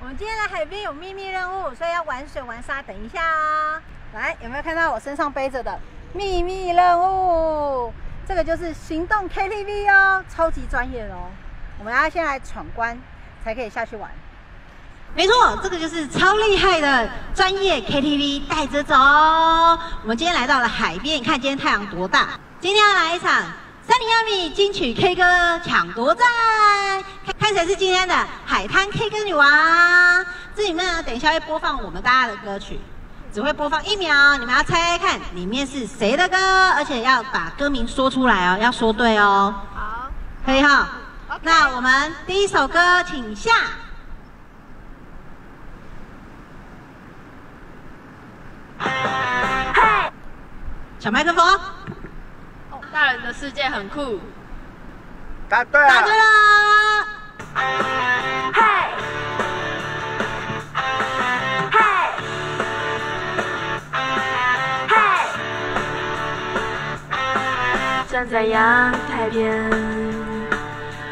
们今天来海边有秘密任务，所以要玩水玩沙。等一下哦，来，有没有看到我身上背着的秘密任务？这个就是行动 KTV 哦，超级专业的哦。我们要先来闯关，才可以下去玩。没错，这个就是超厉害的专业 KTV 带着走。我们今天来到了海边，你看今天太阳多大。今天要来一场三零亚米金曲 K 歌抢夺战，看谁是今天的海滩 K 歌女王。这里面呢，等一下会播放我们大家的歌曲，只会播放1秒，你们要猜猜看里面是谁的歌，而且要把歌名说出来哦，要说对哦。好，可以哈。Okay. 那我们第一首歌请下。小麦克风。哦，大人的世界很酷。答对了。答对了。嗨。嗨。嗨。站在阳台边，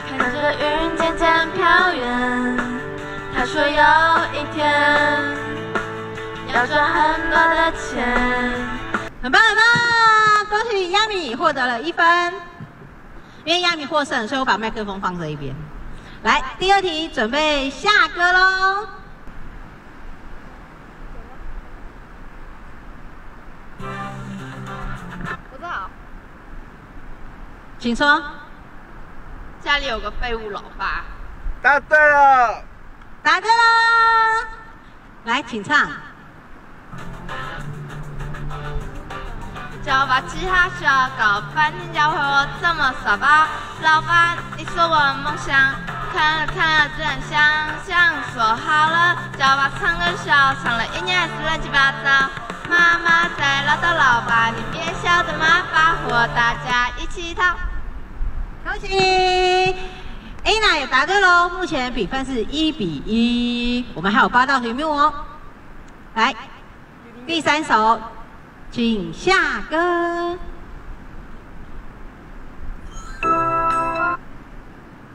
看着云渐渐飘远。他说有一天要赚很多的钱。很棒很棒，恭喜亚米获得了1分。因为亚米获胜，所以我把麦克风放这一边。来，第2题，准备下歌喽。我知道。请说。家里有个废物老爸。答对了。答对了。来，请唱。叫我把吉他学搞半天，教会我怎么耍宝。老爸，你说我梦想，看了看了真想说好了，叫我把唱歌学，唱了1年还是乱七八糟。妈妈在唠叨老爸，你别笑的嘛，把火大家一起逃。恭喜 Anna 也答对喽，目前比分是1比1，我们还有8道题目哦。来，第3首。请下歌。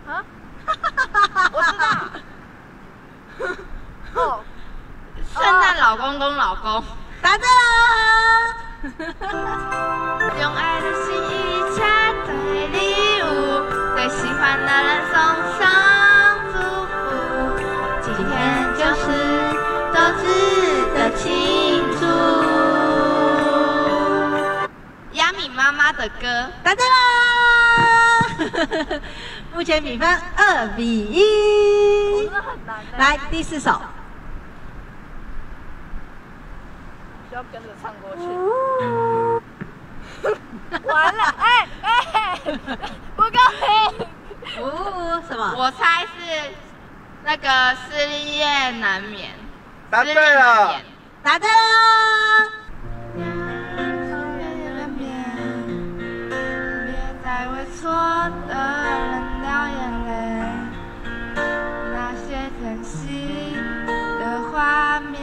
啊？我知道。哦，圣诞老公公老公。答对了。用爱的心意插对礼物，对喜欢的人送上祝福。今天就是都值得庆祝。亚米妈妈的歌，答对啦！目前比分2比1。真的很难。来，第4首。需要跟着唱过去。完了，不公平！什么？我猜是那个失业难免。答对了。答对了。在为错的人掉眼泪，那些珍惜的画面，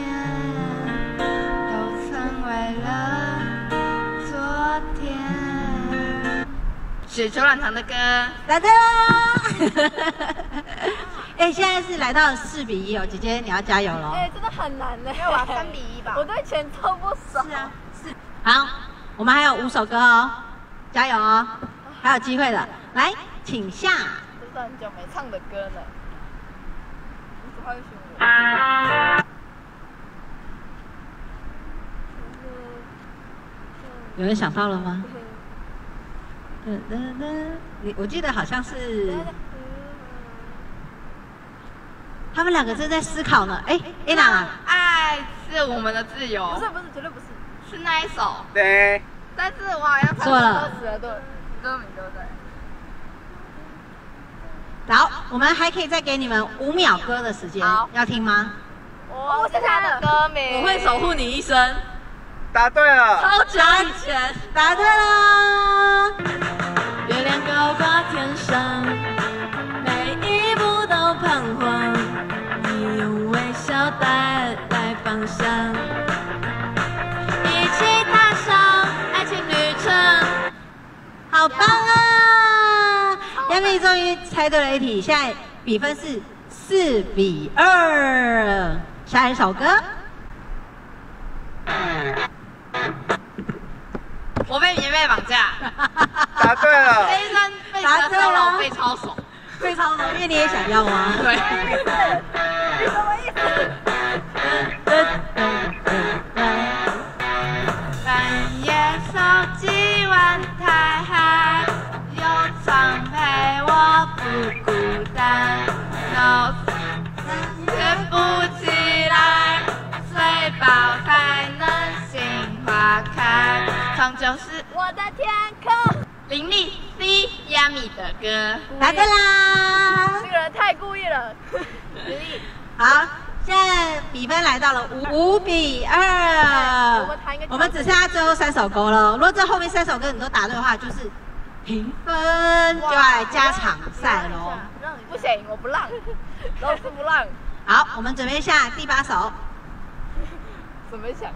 都成为了昨天。雪球软糖的歌，答对啦！现在是来到4比1哦，姐姐你要加油喽！真的很难呢，要玩3比1吧？我对拳头不熟。是啊，是。好，我们还有5首歌哦，加油哦！还有机会的，来，请下。这是很久没唱的歌了。你只会选我。有人想到了吗？我记得好像是，他们2个正在思考呢。Anna， 爱是我们的自由。不是，绝对不是，是那一首。对。但是我好像错了。歌名对不对？好，我们还可以再给你们5秒歌的时间，要听吗？我是他的歌名，我会守护你一生。答对了。超级安全，答对了。月亮高挂天上，每一步都彷徨，你用微笑带来方向，一起踏上爱情旅程。好棒啊！亚米终于猜对了1题，现在比分是4比2。下一首歌。我被棉被绑架。答对了。这一声被蛇骚扰，被超爽。被超爽，因为你也想要吗？对。你什么意思？半夜手机玩太嗨，有床陪我不孤单。No， 学不起来，睡饱才能心花开。床就是我的天空。林立 C 亚米的歌，答对啦！这个人太故意了。好，现在比分来到了5比2。我们只剩下最后3首歌了。如果这后面3首歌你都答对的话，就是平分，就要来加场赛喽。不行，我不让，老师不让。好，我们准备下第8首。准备想。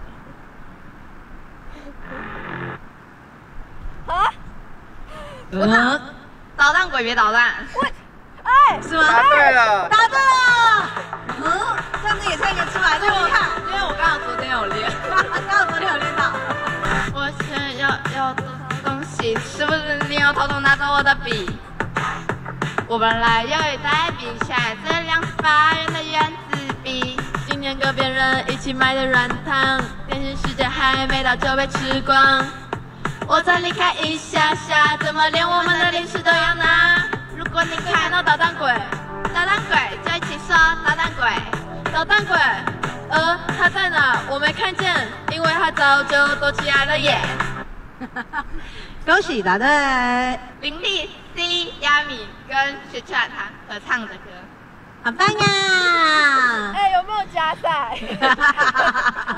啊？捣蛋鬼别捣蛋！哎，是吗？答对了，答对了。这样子也猜得出来，对不对？因为我刚好昨天有练，刚好昨天有练到。我想要有东西，是不是你要偷偷拿走我的笔？我本来有一袋笔，现在这2-8元的原子笔。今年跟别人一起买的软糖，点心时间还没到就被吃光。我再离开一下下，怎么连我们的零食都要拿？如果你看到捣蛋鬼，就一起说捣蛋鬼，捣蛋鬼，他在哪？我没看见，因为他早就躲起来了耶。恭喜答对。林立 C 亚米跟雪雀他合唱的歌，很棒呀！哎，有没有加赛？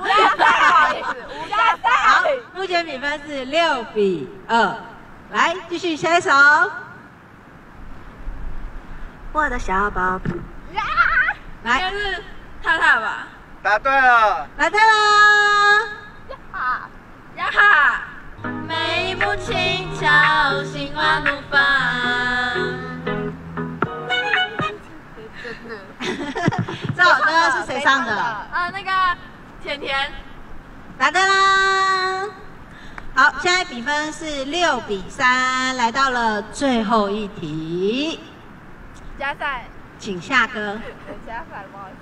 无加赛，不好意思，无加赛。好，目前比分是6比2。来，继续下一首。我的小宝贝。来，应该是踏踏吧？答对了，答对啦！呀哈！眉目轻巧，心花怒放。这首歌是谁唱的？那个甜甜。答对啦！好，现在比分是6比3，来到了最后一题，加赛。请下歌。加赛，不好意思。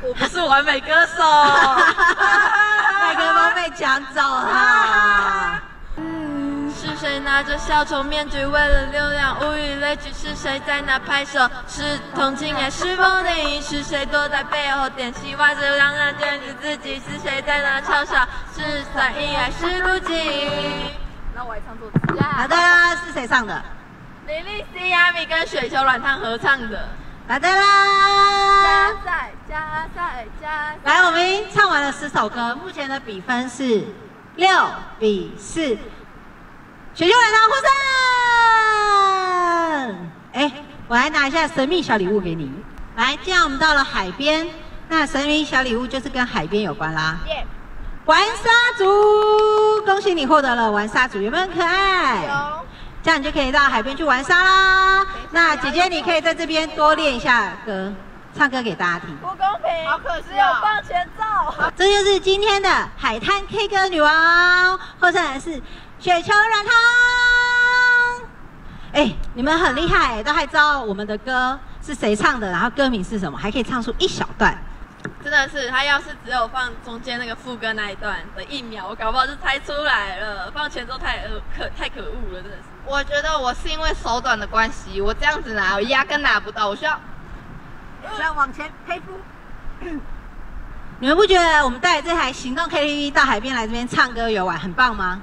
我不是完美歌手。麦克风被抢走了。是谁拿着小丑面具，为了流量无与类聚？是谁在那拍手？是同情还是否定？是谁躲在背后点起瓦子，让人觉得自己？是谁在那嘲笑？是善意还是孤寂？那我还唱错词。答对啦，是谁唱的？林立 C 亚米跟雪球软糖合唱的。答对啦！加赛。来，我们已经唱完了10首歌，目前的比分是6比4。雪球软糖获胜！哎，我来拿一下神秘小礼物给你。来，既然我们到了海边，那神秘小礼物就是跟海边有关啦。玩沙族，恭喜你获得了玩沙族，有没有很可爱？有。这样你就可以到海边去玩沙啦。那姐姐，你可以在这边多练一下歌，唱歌给大家听。不公平，好可惜哦，只有放前奏。这就是今天的海滩 K 歌女王，获胜人是雪球软糖。哎，你们很厉害，都还知道我们的歌是谁唱的，然后歌名是什么，还可以唱出一小段。真的是，他要是只有放中间那个副歌那一段的1秒，我搞不好就猜出来了。放前奏太可恶了，真的是。我觉得我是因为手短的关系，我这样子拿，我压根拿不到，我需要往前推夫。你们不觉得我们带这台行动 KTV 到海边来这边唱歌游玩很棒吗？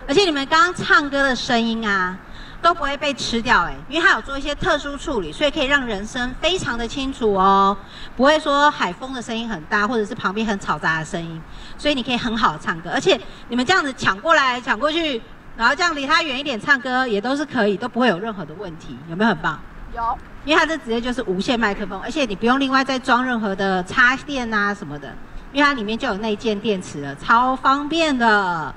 而且你们刚刚唱歌的声音啊，都不会被吃掉哎，因为它有做一些特殊处理，所以可以让人声非常的清楚哦，不会说海风的声音很大，或者是旁边很嘈杂的声音，所以你可以很好的唱歌。而且你们这样子抢过来抢过去，然后这样离它远一点唱歌也都是可以，都不会有任何的问题，有没有很棒？有。因为它这直接就是无线麦克风，而且你不用另外再装任何的插电啊什么的，因为它里面就有内建电池了，超方便的。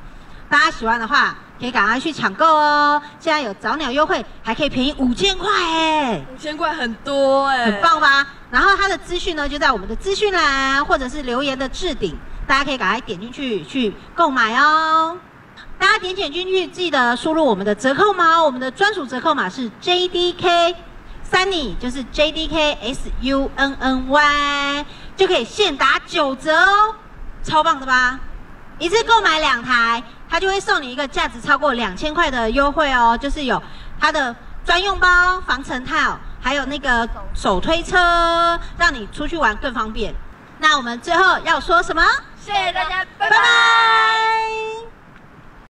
大家喜欢的话，可以赶快去抢购哦。现在有早鸟优惠，还可以便宜5000块哎，5000块很多哎，很棒吧？然后它的资讯呢，就在我们的资讯栏或者是留言的置顶，大家可以赶快点进去去购买哦。大家点进去，记得输入我们的折扣码，我们的专属折扣码是 JDK Sunny， 就是 JDK SUNNY， 就可以现打9折哦，超棒的吧？一次购买2台，它就会送你一个价值超过2000块的优惠哦，就是有它的专用包、防尘套，还有那个手推车，让你出去玩更方便。那我们最后要说什么？谢谢大家，拜拜拜。